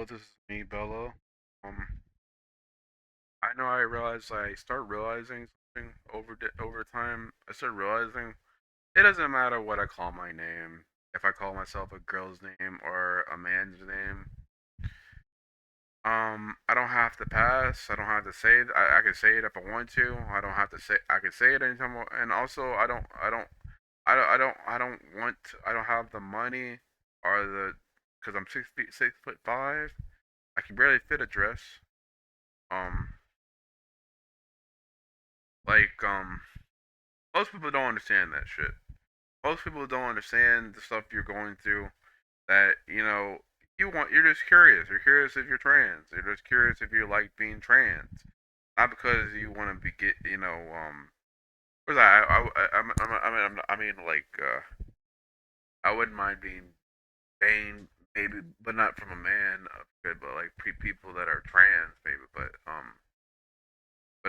Hello, this is me, Bello. I know I realized I start realizing something over time. I start realizing it doesn't matter what I call my name. If I call myself a girl's name or a man's name, I don't have to pass. I don't have to say it. I can say it if I want to. I don't have to say. I can say it anytime. And also, I don't want. I don't have the money or because I'm 6 feet 6'5". I can barely fit a dress. Um, like most people don't understand that shit. Most people don't understand the stuff you're going through. That you're just curious. You're curious if you're trans. You're just curious if you like being trans. Not because you want to be get What's that? I mean like I wouldn't mind being banged maybe, but not from a man. But like people that are trans maybe, but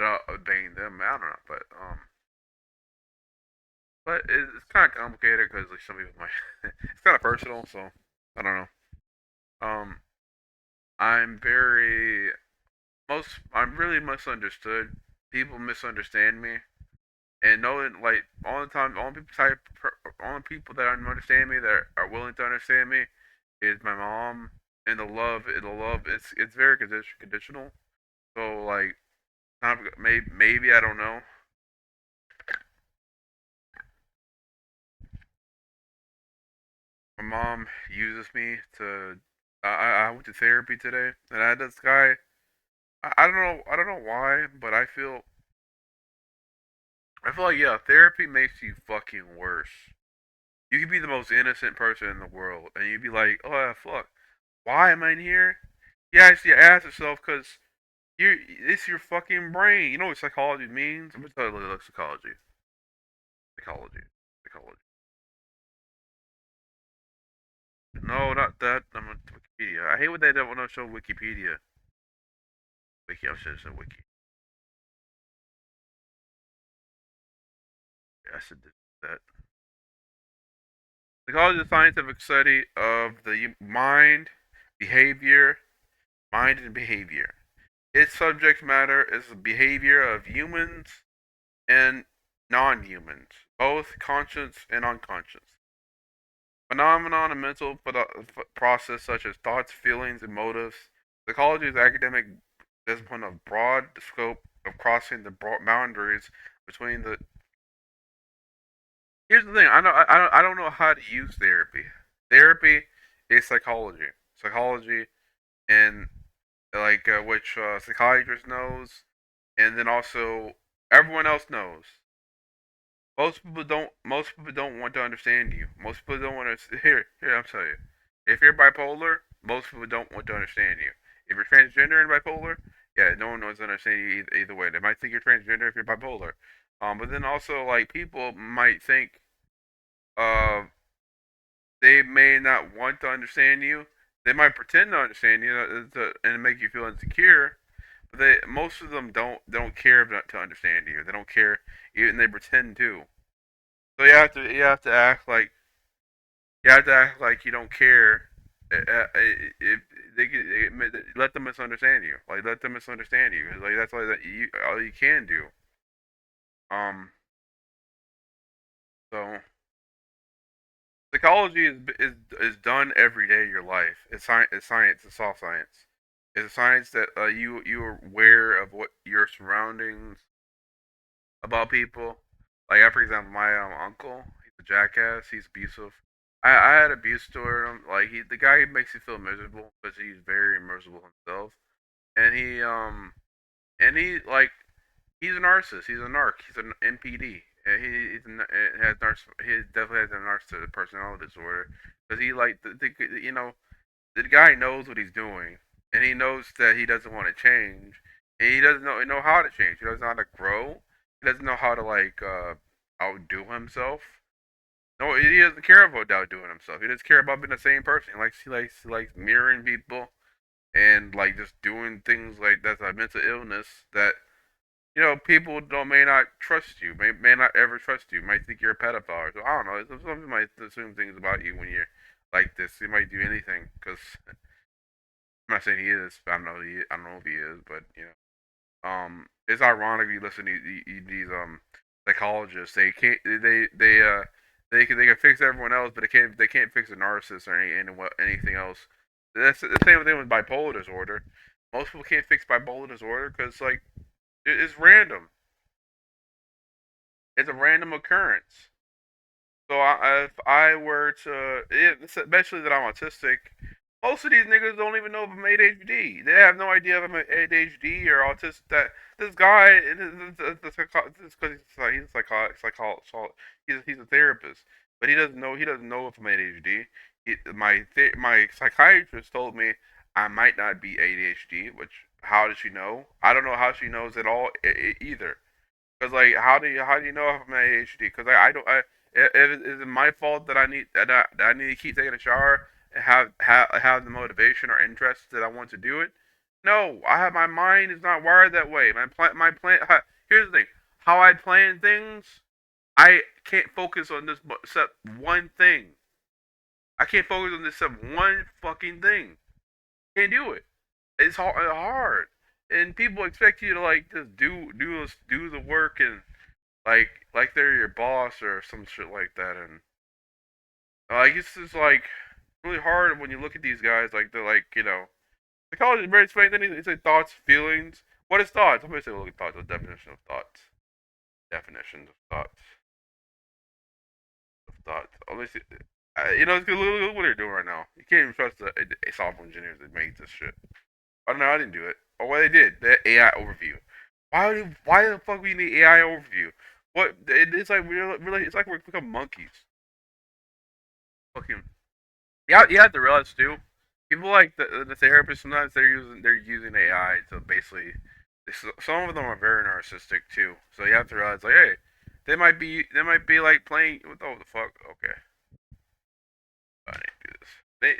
I'll bang them. I don't know, but it's kind of complicated because like some people might. It's kind of personal, so I don't know. Um, I'm very I'm really misunderstood. People misunderstand me, and knowing like all the time, all the people that understand me that are willing to understand me is my mom, and the love, it's very conditional. So like, not maybe I don't know. My mom uses me to. I went to therapy today, and I had this guy. I don't know why, but I feel like yeah, therapy makes you fucking worse. You could be the most innocent person in the world, and you'd be like, oh fuck, why am I in here? You actually ask yourself because it's your fucking brain. You know what psychology means? I'm gonna tell you like psychology, psychology, psychology. No, not that. I'm on Wikipedia. I hate when they don't want to show Wikipedia. Wiki, I should have said wiki. Yeah, I should do that. Psychology is the scientific study of the mind and behavior. Its subject matter is the behavior of humans and non-humans, both conscious and unconscious. Phenomenon and mental process such as thoughts, feelings, and motives. Psychology is an academic discipline of broad scope of crossing the boundaries between the. Here's the thing. I don't know how to use therapy. Therapy is psychology. Psychology and like which psychiatrist knows, and then also everyone else knows. Most people don't want to understand you. Most people don't want to. Here, I'll tell you. If you're bipolar, most people don't want to understand you. If you're transgender and bipolar, yeah, no one wants to understand you either way. They might think you're transgender if you're bipolar. But then also like people might think uh they may not want to understand you. They might pretend to understand you and make you feel insecure. But most of them don't care to understand you. They don't care, even they pretend to. So you have to act like you don't care. If they let them misunderstand you, like let them misunderstand you. Like that's all you can do. Um, so psychology is done every day of your life. It's science. It's science. It's soft science. It's a science that you are aware of what your surroundings about people. Like, for example, my uncle, he's a jackass. He's abusive. I had abuse toward him. Like the guy makes you feel miserable because he's very miserable himself, and and he like he's a narcissist. He's a narc. He's an NPD. And he definitely has a narcissistic personality disorder because he like the guy knows what he's doing, and he knows that he doesn't want to change, and he doesn't know how to change. He doesn't know how to grow. He doesn't know how to outdo himself. No, he doesn't care about outdoing himself. He doesn't care about being the same person. He likes mirroring people and like just doing things like that's a mental illness that people don't may not trust you, may not ever trust you, might think you're a pedophile. So I don't know. Some people might assume things about you when you're like this. You might do anything because I'm not saying he is. I don't know if he is, but it's ironic you listen to these psychologists. They can fix everyone else, but they can't fix a narcissist or anything else. That's the same thing with bipolar disorder. Most people can't fix bipolar disorder because like it's random. It's a random occurrence. So if I were to, especially that I'm autistic, most of these niggas don't even know if I'm ADHD. They have no idea if I'm ADHD or autistic. That this guy, because he's he's a therapist, but he doesn't know if I'm ADHD. My psychiatrist told me I might not be ADHD, which how does she know? I don't know how she knows at all either. Cause like, how do you know if I'm ADHD? Cause I don't. Is it my fault that I need to keep taking a shower and have the motivation or interest that I want to do it? No, I have my mind is not wired that way. My plan. Here's the thing: how I plan things, I can't focus on this except one thing. I can't focus on this except one fucking thing. Can't do it. It's hard, and people expect you to like just do the work and like they're your boss or some shit like that, and like it's just like really hard when you look at these guys like they're like psychology is very explained. Then it's like thoughts, feelings. What is thoughts? I'm gonna say look at thoughts. The definition of thoughts. Definitions of thoughts. Of thoughts. Let me see. Look what they're doing right now. You can't even trust the software engineers that made this shit. I don't know. I didn't do it. Oh, well, they did. The AI overview. Why the fuck we need AI overview? It's like we're really it's like we're become monkeys. Fucking yeah, you have to realize too. People like the therapists sometimes they're using AI to basically. Some of them are very narcissistic too. So you have to realize like, hey, they might be like playing. What the fuck? Okay, I need to do this.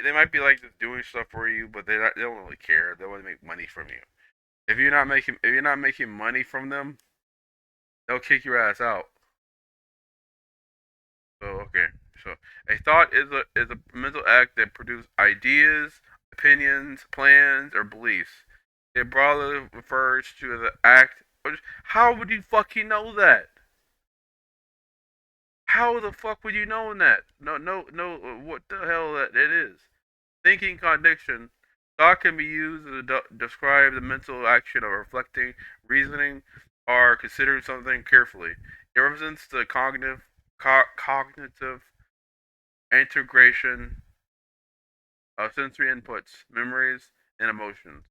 They might be like just doing stuff for you, but they don't really care. They want to make money from you. If you're not making money from them, they'll kick your ass out. So okay, so a thought is a mental act that produces ideas, opinions, plans, or beliefs. It broadly refers to the act. How would you fucking know that? How the fuck would you know that? No. What the hell that it is? Thinking contradiction. Thought can be used to describe the mental action of reflecting, reasoning, or considering something carefully. It represents the cognitive integration of sensory inputs, memories, and emotions.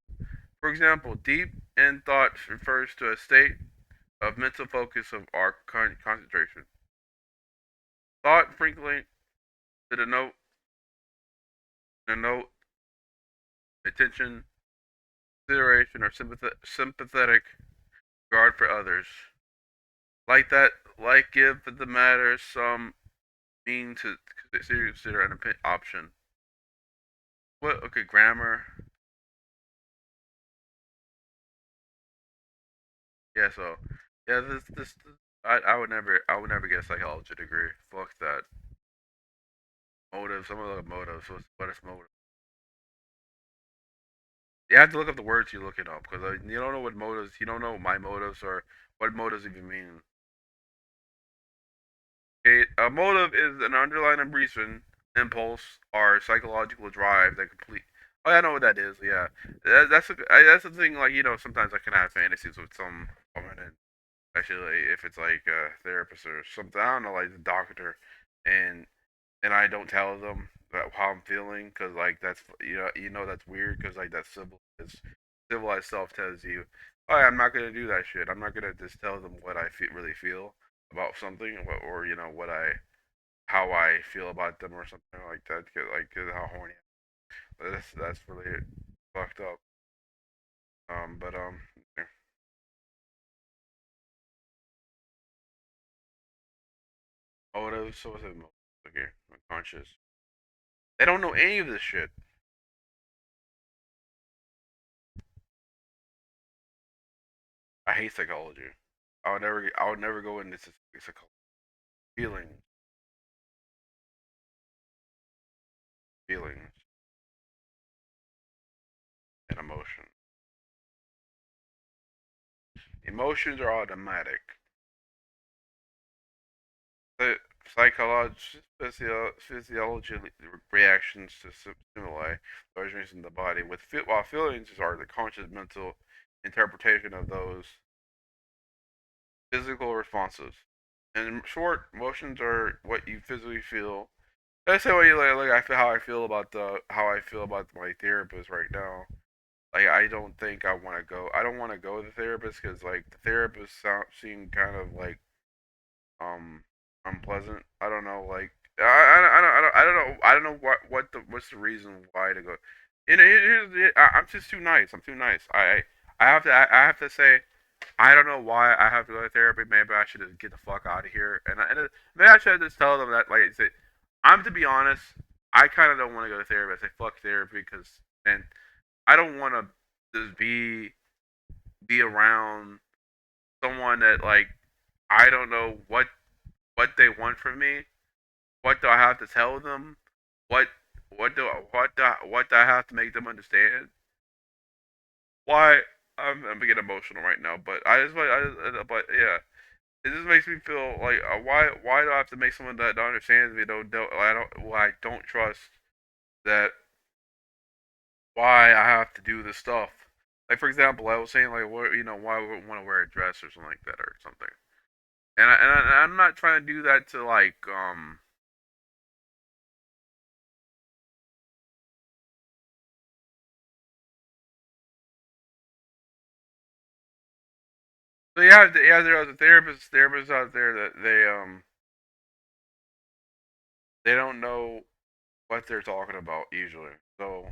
For example, deep in thought refers to a state of mental focus of our concentration. Thought frequently to denote attention, consideration, or sympathetic regard for others. Like give the matter some meaning to consider an option. What? Okay, grammar. Yeah, so yeah, I would never get a psychology degree. Fuck that. Motive. Some of the motives. What is motive? You have to look up the words you're looking up because you don't know what motives. You don't know what my motives or what motives even mean. Okay, a motive is an underlying reason, impulse, or psychological drive that complete. Oh, yeah, I know what that is. Yeah, that's the thing. Like sometimes I can have fantasies with some woman, and especially if it's like a therapist or something. I don't know, like the doctor, and I don't tell them how I'm feeling because like that's that's weird because like that's civilized self tells you, oh, I'm not gonna do that shit. I'm not gonna just tell them what really feel about something or what I how I feel about them or something like that. Cause how horny. That's really fucked up. But yeah. Motives. So what's it? Okay, unconscious. They don't know any of this shit. I hate psychology. I would never go into psychology. Feelings, feelings. and emotion. Emotions are automatic. The physiology reactions to stimuli originates in the body, while feelings are the conscious mental interpretation of those physical responses. In short, emotions are what you physically feel. That's how you like I feel how I feel about my therapist right now. Like I don't think I want to go. I don't want to go to the therapist because like the therapist seemed kind of like um unpleasant. I don't know. Like I don't know what's the reason why to go. You know, I'm just too nice. I'm too nice. I have to say I don't know why I have to go to therapy. Maybe I should just get the fuck out of here. Maybe I should just tell them that, like, say, I'm to be honest. I kind of don't want to go to therapy. I say fuck therapy because, and I don't want to just be around someone that like I don't know what they want from me. What do I have to tell them? What what do I have to make them understand? Why I'm getting emotional right now, but but yeah, it just makes me feel like why do I have to make someone that understands me I don't trust that why I have to do this stuff. Like for example, I was saying like what why would I want to wear a dress or something like that or something. I'm not trying to do that to like so yeah there are the therapists out there that they don't know what they're talking about usually. So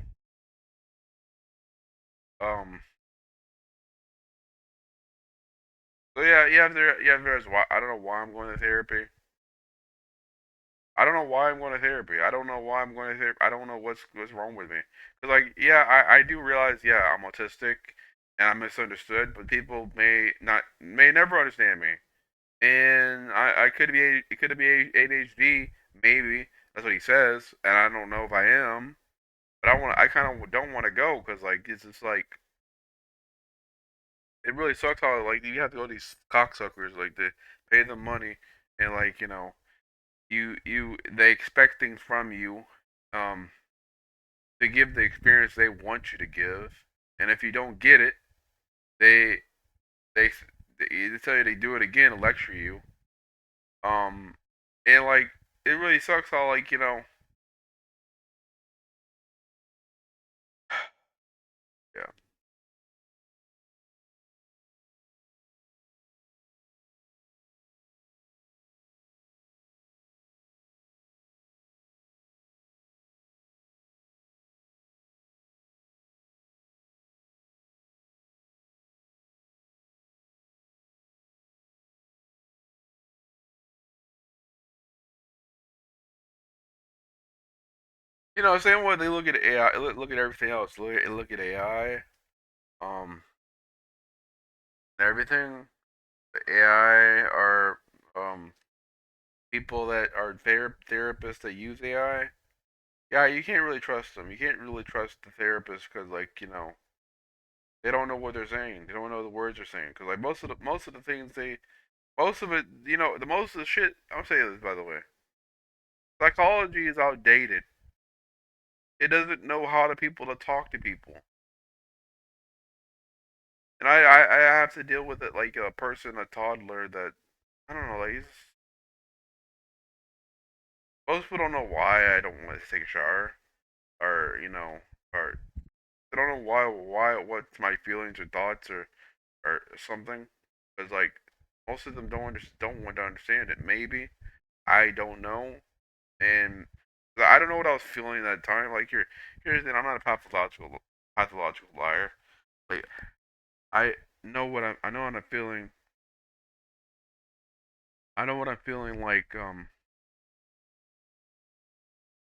um yeah there's why I don't know why I'm going to therapy. I don't know why I'm going to therapy. I don't know why I'm going to therapy. I don't know what's wrong with me. Cause like yeah, I do realize yeah I'm autistic and I'm misunderstood, but people may never understand me. And I could be it could be ADHD maybe that's what he says, and I don't know if I am. But I kind of don't want to go because like it's just like it really sucks how like you have to go to these cocksuckers like to pay them money and like they expect things from you um to give the experience they want you to give, and if you don't get it, they they they tell you they do it again to lecture you. Um, and like it really sucks how like yeah. Same way they look at AI, look at everything else. Look at AI, everything. The AI are um people that are therapists that use AI. Yeah, you can't really trust them. You can't really trust the therapist because like they don't know what they're saying. They don't know the words they're saying because like most of the things most of it the most of the shit. I'm saying this by the way. Psychology is outdated. It doesn't know how to people to talk to people. And I have to deal with it like a person, a toddler that I don't know, like most people don't know why I don't want to take a shower, or or they don't know what's my feelings or thoughts or something, because like most of them don't want to understand it. Maybe I don't know, and I don't know what I was feeling at that time. Like here's the thing, I'm not a pathological liar. Like I I know what I'm feeling. I know what I'm feeling like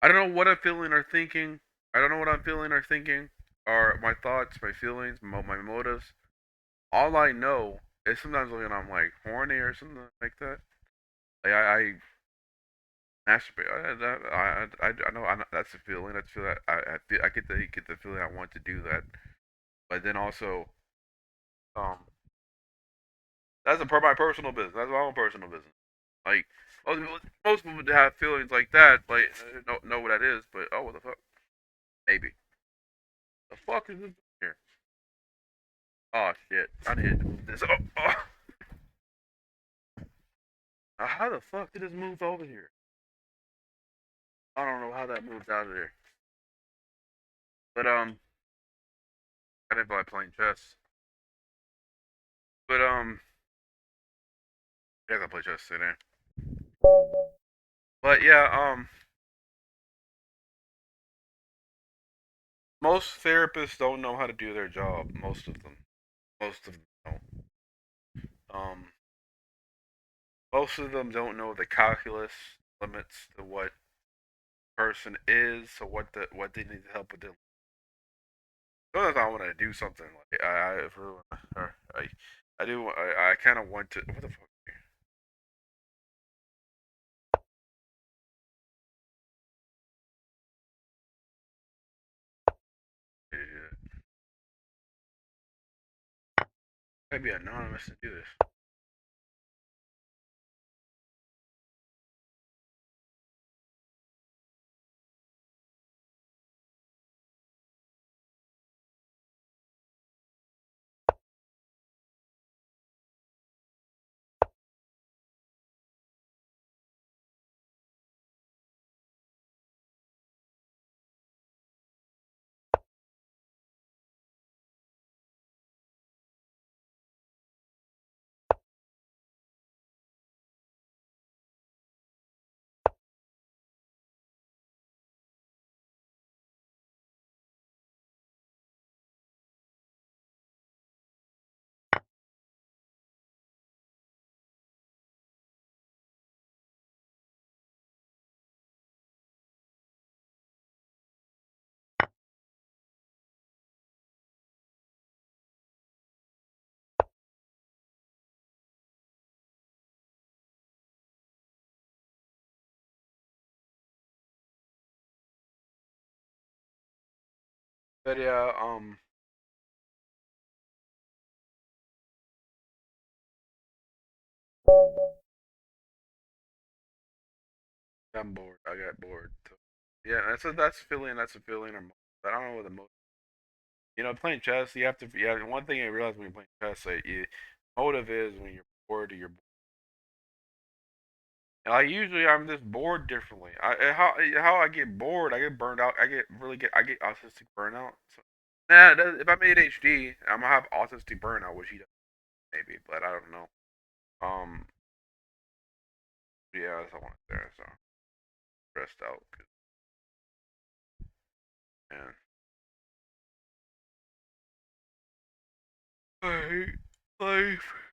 I don't know what I'm feeling or thinking. I don't know what I'm feeling or thinking, or my thoughts, my feelings, my motives. All I know is sometimes when I'm like horny or something like that, like I masturbate. I know that's a feeling. That's feel I get the feeling I want to do that. but then also, um, that's a my personal business. That's my own personal business. Like most people would have feelings like that. Like know what that is, but oh, what the fuck? Maybe the fuck is this here? Oh shit! I need to move this. Oh. How the fuck did this move over here? I don't know how that moved out of there. But I didn't like playing chess. But I guess I play chess today. But yeah, most therapists don't know how to do their job. Most of them. Most of them don't. Um, most of them don't know the calculus limits to what person is, so what they need help with. Sometimes I want to do something like I do. I kind of want to. What the fuck? I'd be anonymous to do this. But yeah, I'm bored. I got bored. So, yeah, that's feeling. That's a feeling. But I don't know what the most. Playing chess. You have to. Yeah, one thing I realize when you're playing chess, that motive is when you're bored. Or you're. Like usually, I'm just bored differently. How I get bored, I get burned out. I get autistic burnout. So, if I'm ADHD, I'm gonna have autistic burnout, which he does maybe, but I don't know. Um, yeah, that's all I want there. So stressed out, man. I hate life.